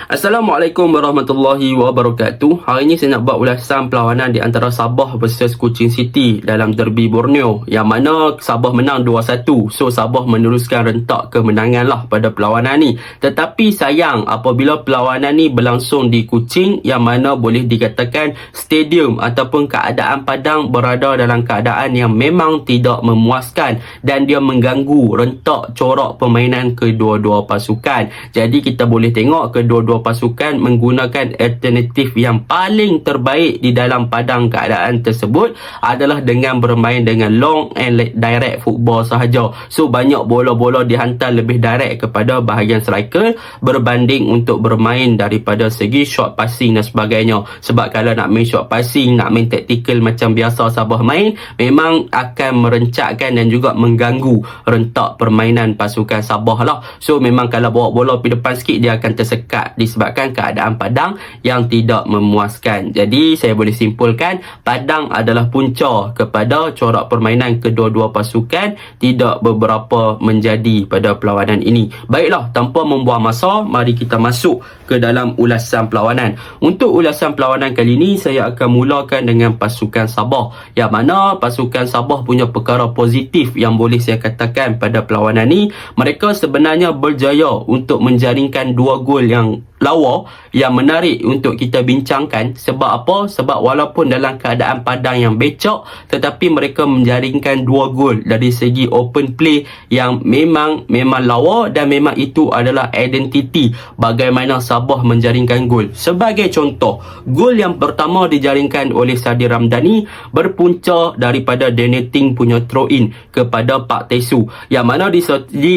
Assalamualaikum warahmatullahi wabarakatuh. Hari ini saya nak buat ulasan perlawanan di antara Sabah versus Kuching City dalam derby Borneo, yang mana Sabah menang 2-1. So Sabah meneruskan rentak kemenangan lah pada perlawanan ni. Tetapi sayang apabila perlawanan ni berlangsung di Kuching, yang mana boleh dikatakan stadium ataupun keadaan padang berada dalam keadaan yang memang tidak memuaskan dan dia mengganggu rentak corak permainan kedua-dua pasukan. Jadi kita boleh tengok kedua-dua pasukan menggunakan alternatif yang paling terbaik di dalam padang keadaan tersebut adalah dengan bermain dengan long and direct football sahaja. So banyak bola-bola dihantar lebih direct kepada bahagian striker berbanding untuk bermain daripada segi short passing dan sebagainya. Sebab kalau nak main short passing, nak main tactical macam biasa Sabah main, memang akan merencatkan dan juga mengganggu rentak permainan pasukan Sabah lah. So memang kalau bawa bola pergi depan sikit, dia akan tersekat disebabkan keadaan padang yang tidak memuaskan. Jadi saya boleh simpulkan padang adalah punca kepada corak permainan kedua-dua pasukan tidak beberapa menjadi pada perlawanan ini. Baiklah, tanpa membuang masa, mari kita masuk ke dalam ulasan perlawanan. Untuk ulasan perlawanan kali ini, saya akan mulakan dengan pasukan Sabah, yang mana pasukan Sabah punya perkara positif yang boleh saya katakan pada perlawanan ni, mereka sebenarnya berjaya untuk menjaringkan 2 gol yang lawa yang menarik untuk kita bincangkan. Sebab apa? Sebab walaupun dalam keadaan padang yang becok, tetapi mereka menjaringkan 2 gol dari segi open play yang memang lawa, dan memang itu adalah identiti bagaimana Sabah menjaringkan gol. Sebagai contoh, gol yang pertama dijaringkan oleh Sadir Ramdhani berpunca daripada Daniel Ting punya throw in kepada Pak Tesu, yang mana di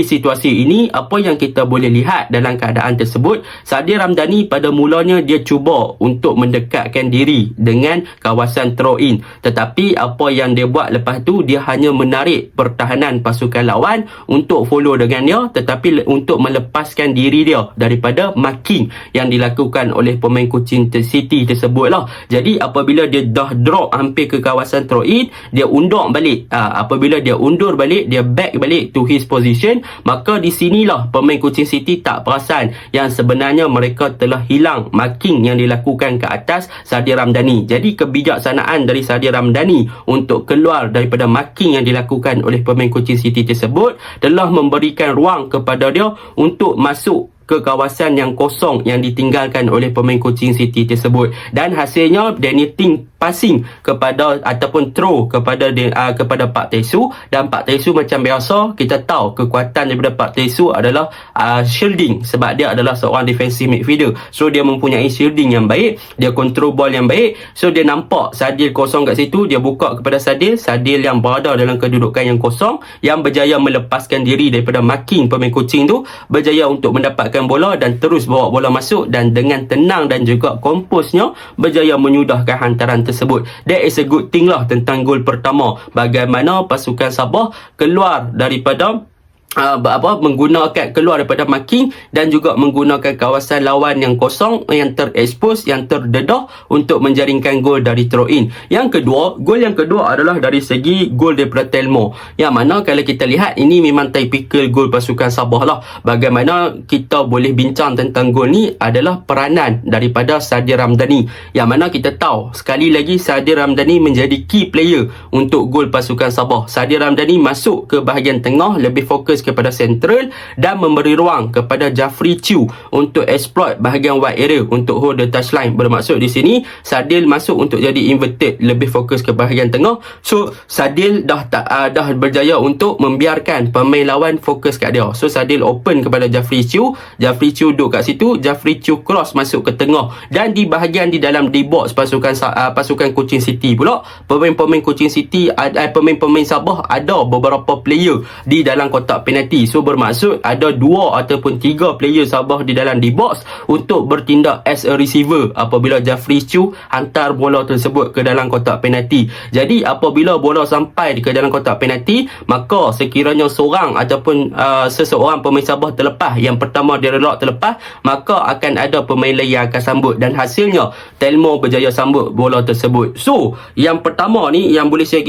situasi ini apa yang kita boleh lihat dalam keadaan tersebut, Sadir Ramdhani pada mulanya dia cuba untuk mendekatkan diri dengan kawasan throw in, tetapi apa yang dia buat lepas tu, dia hanya menarik pertahanan pasukan lawan untuk follow dengan dia, tetapi untuk melepaskan diri dia daripada marking yang dilakukan oleh pemain Kuching City tersebut lah. Jadi apabila dia dah drop hampir ke kawasan throw in, dia undur balik. Apabila dia undur balik, dia back balik to his position, maka di sinilah pemain Kuching City tak perasan yang sebenarnya mereka telah hilang marking yang dilakukan ke atas Sadir Ramdhani. Jadi kebijaksanaan dari Sadir Ramdhani untuk keluar daripada marking yang dilakukan oleh pemain Kuching City tersebut telah memberikan ruang kepada dia untuk masuk ke kawasan yang kosong yang ditinggalkan oleh pemain Kuching City tersebut, dan hasilnya Daniel Ting passing kepada ataupun throw kepada Pak Tesu, dan Pak Tesu macam biasa kita tahu kekuatan daripada Pak Tesu adalah shielding, sebab dia adalah seorang defensive midfielder. So dia mempunyai shielding yang baik, dia control ball yang baik. So dia nampak Sadil kosong kat situ, dia buka kepada Sadil yang berada dalam kedudukan yang kosong, yang berjaya melepaskan diri daripada marking pemain Kuching tu, berjaya untuk mendapatkan bola dan terus bawa bola masuk, dan dengan tenang dan juga komposnya berjaya menyudahkan hantaran tersebut. That is a good thing lah tentang gol pertama, bagaimana pasukan Sabah keluar daripada menggunakan keluar daripada marking dan juga menggunakan kawasan lawan yang kosong, yang terekspos, yang terdedah untuk menjaringkan gol dari throw in. Gol yang kedua adalah dari segi gol daripada Telmo, yang mana kalau kita lihat ini memang typical gol pasukan Sabah lah. Bagaimana kita boleh bincang tentang gol ni adalah peranan daripada Sadir Ramdhani, yang mana kita tahu sekali lagi Sadir Ramdhani menjadi key player untuk gol pasukan Sabah. Sadir Ramdhani masuk ke bahagian tengah, lebih fokus kepada central dan memberi ruang kepada Jafri Chew untuk exploit bahagian wide area untuk hold the touchline. Bermaksud di sini Sadil masuk untuk jadi inverted, lebih fokus ke bahagian tengah. So Sadil dah berjaya untuk membiarkan pemain lawan fokus kat dia. So Sadil open kepada Jafri Chew duduk kat situ, Jafri Chew cross masuk ke tengah, dan di bahagian di dalam D-box pasukan Kuching City pula, pemain Kuching City, pemain Sabah ada beberapa player di dalam kotak penalti. So bermaksud ada 2 ataupun 3 player Sabah di dalam D-box untuk bertindak as a receiver apabila Jafri Chew hantar bola tersebut ke dalam kotak penalti. Jadi apabila bola sampai ke dalam kotak penalti, maka sekiranya seorang ataupun seseorang pemain Sabah terlepas, yang pertama dia relak terlepas, maka akan ada pemain lain yang akan sambut, dan hasilnya Telmo berjaya sambut bola tersebut. So yang pertama ni yang boleh saya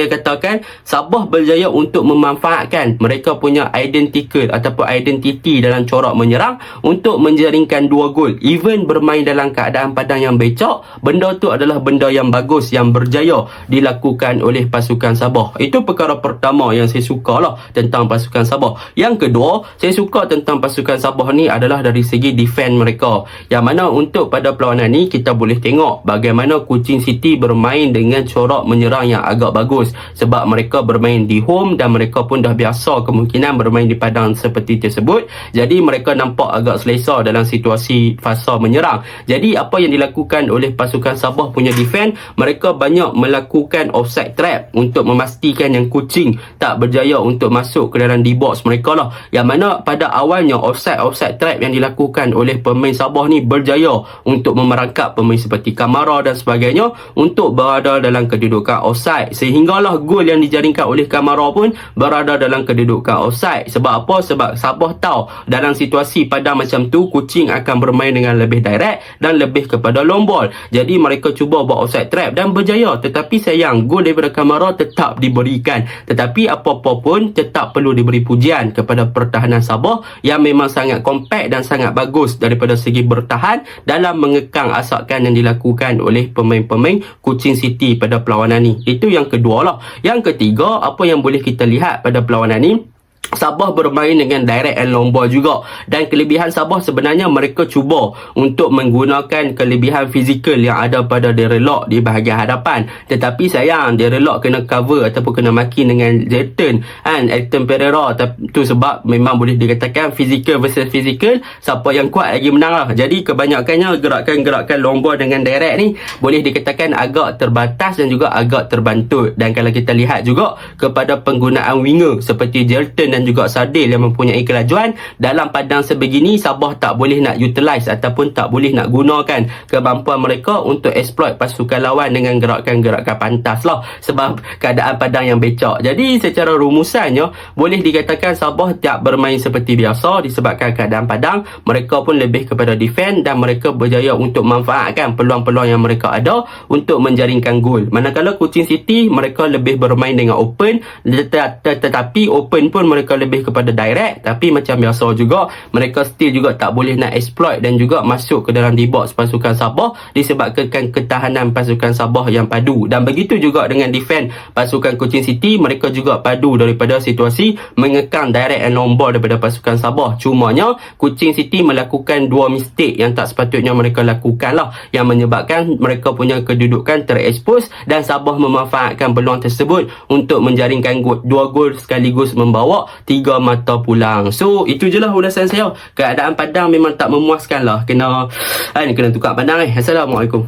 katakan Sabah berjaya untuk memanfaatkan mereka punya identical ataupun identiti dalam corak menyerang untuk menjaringkan 2 gol. Even bermain dalam keadaan padang yang becok, benda tu adalah benda yang bagus, yang berjaya dilakukan oleh pasukan Sabah. Itu perkara pertama yang saya suka lah tentang pasukan Sabah. Yang kedua, saya suka tentang pasukan Sabah ni adalah dari segi defend mereka. Yang mana untuk pada perlawanan ni kita boleh tengok bagaimana Kuching City bermain dengan corak menyerang yang agak bagus, sebab mereka bermain di home dan mereka pun dah biasa kemungkinan bermain di padang seperti tersebut. Jadi mereka nampak agak selesa dalam situasi fasa menyerang. Jadi apa yang dilakukan oleh pasukan Sabah punya defend, mereka banyak melakukan offside trap untuk memastikan yang Kuching tak berjaya untuk masuk ke dalam D-box mereka lah. Yang mana pada awalnya offside trap yang dilakukan oleh pemain Sabah ni berjaya untuk memerangkap pemain seperti Kamara dan sebagainya untuk berada dalam kedudukan offside, sehinggalah gol yang dijaringkan oleh Kamara pun berada dalam kedudukan offside. Sebab apa? Sebab Sabah tahu dalam situasi padang macam tu Kuching akan bermain dengan lebih direct dan lebih kepada long ball. Jadi mereka cuba buat offside trap dan berjaya, tetapi sayang gol daripada Kamara tetap diberikan. Tetapi apa-apa pun tetap perlu diberi pujian kepada pertahanan Sabah yang memang sangat kompak dan sangat bagus daripada segi bertahan dalam mengekang asakan yang dilakukan oleh pemain-pemain Kuching City pada perlawanan ni. Itu yang kedua lah. Yang ketiga, apa yang boleh kita lihat pada perlawanan ni, Sabah bermain dengan direct and long ball juga, dan kelebihan Sabah sebenarnya mereka cuba untuk menggunakan kelebihan fizikal yang ada pada Darren Lock di bahagian hadapan. Tetapi sayang Darren Lock kena cover ataupun kena maki dengan Elton Pereira. Itu sebab memang boleh dikatakan fizikal versus fizikal, siapa yang kuat lagi menang lah. Jadi kebanyakannya gerakan-gerakan long ball dengan direct ni boleh dikatakan agak terbatas dan juga agak terbantut. Dan kalau kita lihat juga kepada penggunaan winger seperti Jelton dan juga Sadil yang mempunyai kelajuan dalam padang sebegini, Sabah tak boleh nak utilize ataupun tak boleh nak gunakan kemampuan mereka untuk exploit pasukan lawan dengan gerakan-gerakan pantas lah, sebab keadaan padang yang becak. Jadi secara rumusannya boleh dikatakan Sabah tak bermain seperti biasa disebabkan keadaan padang. Mereka pun lebih kepada defend dan mereka berjaya untuk manfaatkan peluang-peluang yang mereka ada untuk menjaringkan gol. Manakala Kuching City mereka lebih bermain dengan open, tetapi open pun mereka lebih kepada direct, tapi macam biasa juga mereka still juga tak boleh nak exploit dan juga masuk ke dalam D-box pasukan Sabah disebabkan ketahanan pasukan Sabah yang padu. Dan begitu juga dengan defend pasukan Kuching City, mereka juga padu daripada situasi mengekang direct and long ball daripada pasukan Sabah. Cumanya Kuching City melakukan 2 mistake yang tak sepatutnya mereka lakukan lah, yang menyebabkan mereka punya kedudukan terekspos dan Sabah memanfaatkan peluang tersebut untuk menjaringkan gol. 2 gol sekaligus membawa 3 mata pulang. So itu je lah ulasan saya. Keadaan padang memang tak memuaskan lah. Kena tukar pandang. Assalamualaikum.